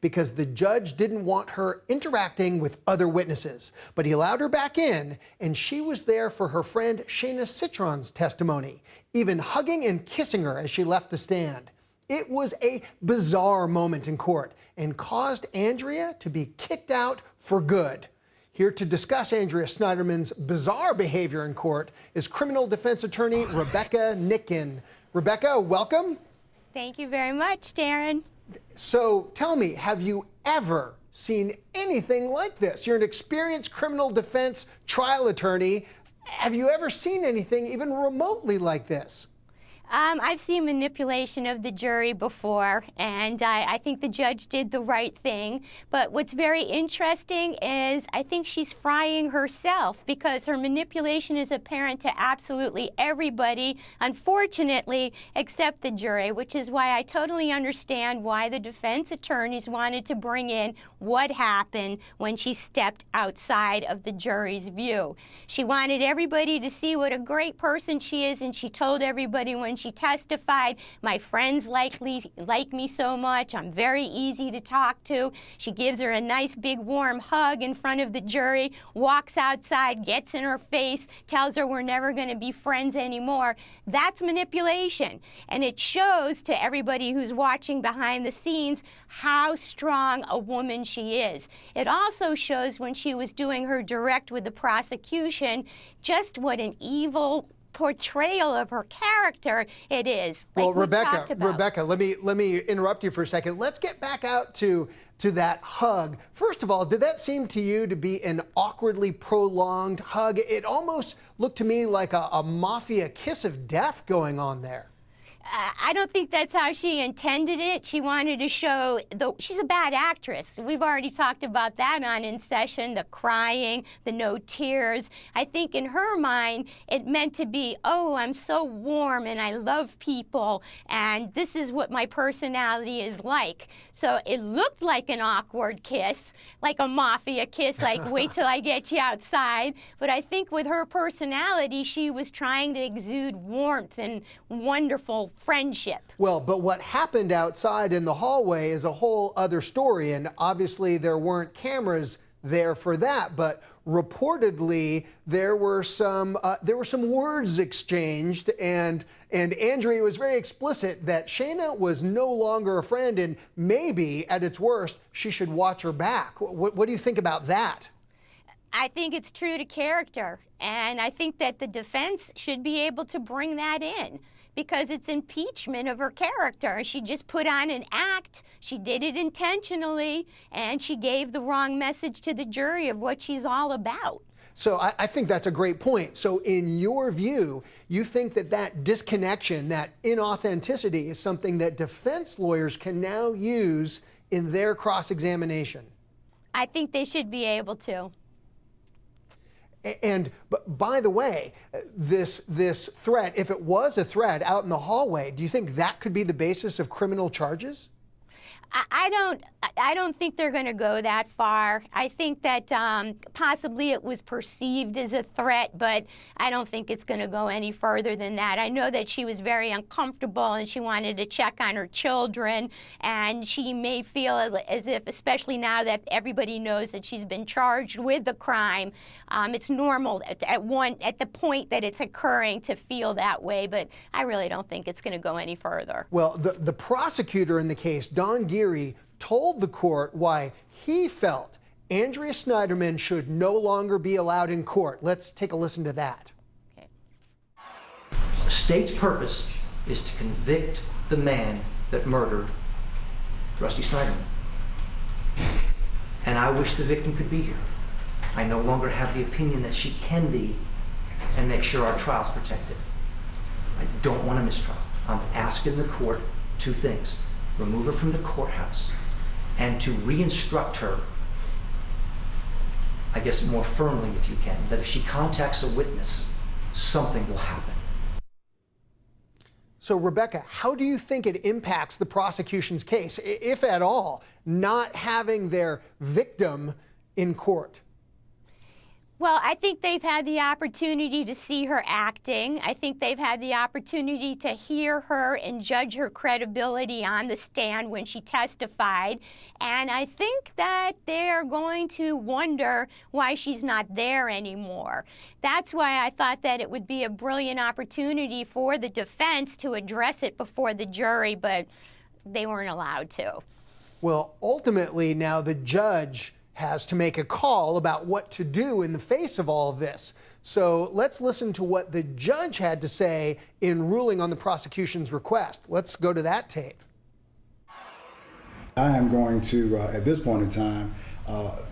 because the judge didn't want her interacting with other witnesses. But he allowed her back in, and she was there for her friend Shayna Citron's testimony, even hugging and kissing her as she left the stand. It was a bizarre moment in court and caused Andrea to be kicked out for good. Here to discuss Andrea Sneiderman's bizarre behavior in court is criminal defense attorney Rebecca Nitkin. Rebecca, welcome. Thank you very much, Darren. So tell me, have you ever seen anything like this? You're an experienced criminal defense trial attorney. Have you ever seen anything even remotely like this? I've seen manipulation of the jury before, and I think the judge did the right thing. But what's very interesting is I think she's frying herself, because her manipulation is apparent to absolutely everybody, unfortunately, except the jury, which is why I totally understand why the defense attorneys wanted to bring in what happened when she stepped outside of the jury's view. She wanted everybody to see what a great person she is, and she told everybody when she testified, my friends like me so much, I'm very easy to talk to. She gives her a nice big warm hug in front of the jury, walks outside, gets in her face, tells her we're never going to be friends anymore. That's manipulation, and it shows to everybody who's watching behind the scenes how strong a woman she is. It also shows when she was doing her direct with the prosecution just what an evil portrayal of her character it is. Well, Rebecca, let me interrupt you for a second. Let's get back out to that hug. First of all, did that seem to you to be an awkwardly prolonged hug? It almost looked to me like a mafia kiss of death going on there. I don't think that's how she intended it. She wanted to show, she's a bad actress. We've already talked about that on In Session, the crying, the no tears. I think in her mind, it meant to be, oh, I'm so warm and I love people, and this is what my personality is like. So it looked like an awkward kiss, like a mafia kiss, like wait till I get you outside. But I think with her personality, she was trying to exude warmth and wonderful friendship. Well, but what happened outside in the hallway is a whole other story, and obviously there weren't cameras there for that, but reportedly there were some words exchanged, and Andrea was very explicit that Shayna was no longer a friend, and maybe at its worst she should watch her back. What do you think about that? I think it's true to character, and I think that the defense should be able to bring that in, because it's impeachment of her character. She just put on an act, she did it intentionally, and she gave the wrong message to the jury of what she's all about. So I think that's a great point. So in your view, you think that disconnection, that inauthenticity is something that defense lawyers can now use in their cross-examination? I think they should be able to. And by the way, this threat, if it was a threat out in the hallway, do you think that could be the basis of criminal charges? I don't think they're going to go that far. I think that possibly it was perceived as a threat, but I don't think it's going to go any further than that. I know that she was very uncomfortable and she wanted to check on her children, and she may feel as if, especially now that everybody knows that she's been charged with the crime, it's normal at the point that it's occurring to feel that way, but I really don't think it's going to go any further. Well, the prosecutor in the case, Don Geary, told the court why he felt Andrea Sneiderman should no longer be allowed in court. Let's take a listen to that. Okay. The state's purpose is to convict the man that murdered Rusty Sneiderman. And I wish the victim could be here. I no longer have the opinion that she can be and make sure our trial's protected. I don't want a mistrial. I'm asking the court two things: remove her from the courthouse, and to re-instruct her, I guess more firmly if you can, that if she contacts a witness, something will happen. So, Rebecca, how do you think it impacts the prosecution's case, if at all, not having their victim in court? Well, I think they've had the opportunity to see her acting. I think they've had the opportunity to hear her and judge her credibility on the stand when she testified. And I think that they're going to wonder why she's not there anymore. That's why I thought that it would be a brilliant opportunity for the defense to address it before the jury, but they weren't allowed to. Well, ultimately now the judge has to make a call about what to do in the face of all of this. So let's listen to what the judge had to say in ruling on the prosecution's request. Let's go to that tape. I am going to, at this point in time,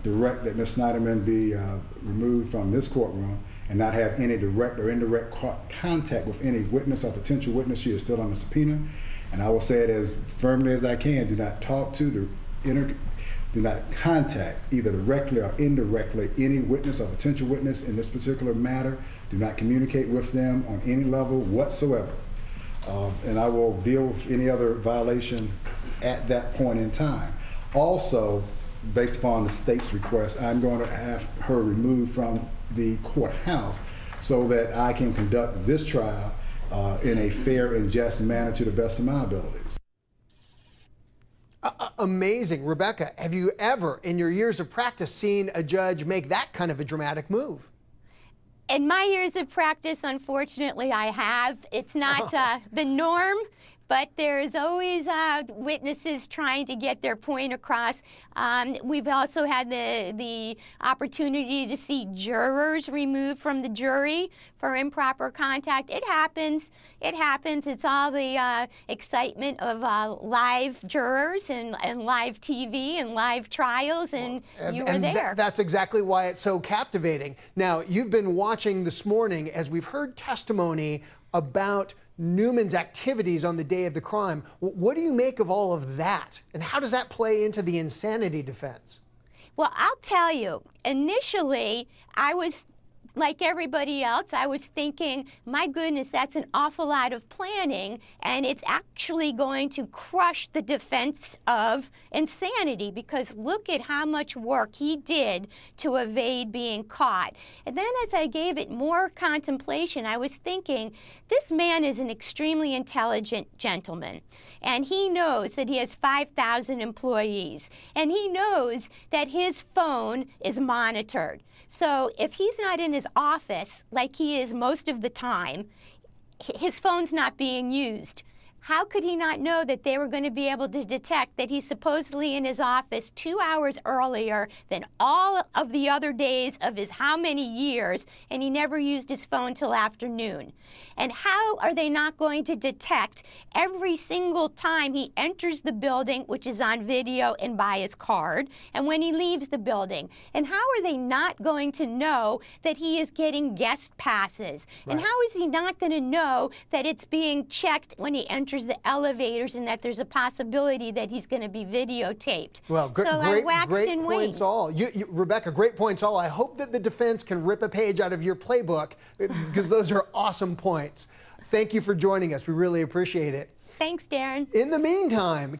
direct that Ms. Sneiderman be removed from this courtroom and not have any direct or indirect contact with any witness or potential witness. She is still under subpoena. And I will say it as firmly as I can, do not talk to, do not contact either directly or indirectly any witness or potential witness in this particular matter. Do not communicate with them on any level whatsoever. And I will deal with any other violation at that point in time. Also, based upon the state's request, I'm going to have her removed from the courthouse so that I can conduct this trial in a fair and just manner to the best of my abilities. Amazing. Rebecca, have you ever in your years of practice seen a judge make that kind of a dramatic move? In my years of practice, unfortunately, I have. It's not the norm, but there's always witnesses trying to get their point across. We've also had the opportunity to see jurors removed from the jury for improper contact. It happens. It happens. It's all the excitement of live jurors and live TV and live trials, and you were there. That's exactly why it's so captivating. Now, you've been watching this morning as we've heard testimony about Newman's activities on the day of the crime. What do you make of all of that? And how does that play into the insanity defense? Well, I'll tell you, initially, I was like everybody else, I was thinking, my goodness, that's an awful lot of planning, and it's actually going to crush the defense of insanity, because look at how much work he did to evade being caught. And then as I gave it more contemplation, I was thinking, this man is an extremely intelligent gentleman, and he knows that he has 5,000 employees, and he knows that his phone is monitored. So if he's not in his office like he is most of the time, his phone's not being used. How could he not know that they were going to be able to detect that he's supposedly in his office 2 hours earlier than all of the other days of his how many years, and he never used his phone till afternoon? And how are they not going to detect every single time he enters the building, which is on video and by his card, and when he leaves the building? And how are they not going to know that he is getting guest passes? Right. And how is he not going to know that it's being checked when he enters the elevators and that there's a possibility that he's going to be videotaped? Well, great points all. Rebecca, great points all. I hope that the defense can rip a page out of your playbook, because those are awesome points. Thank you for joining us. We really appreciate it. Thanks, Darren. In the meantime,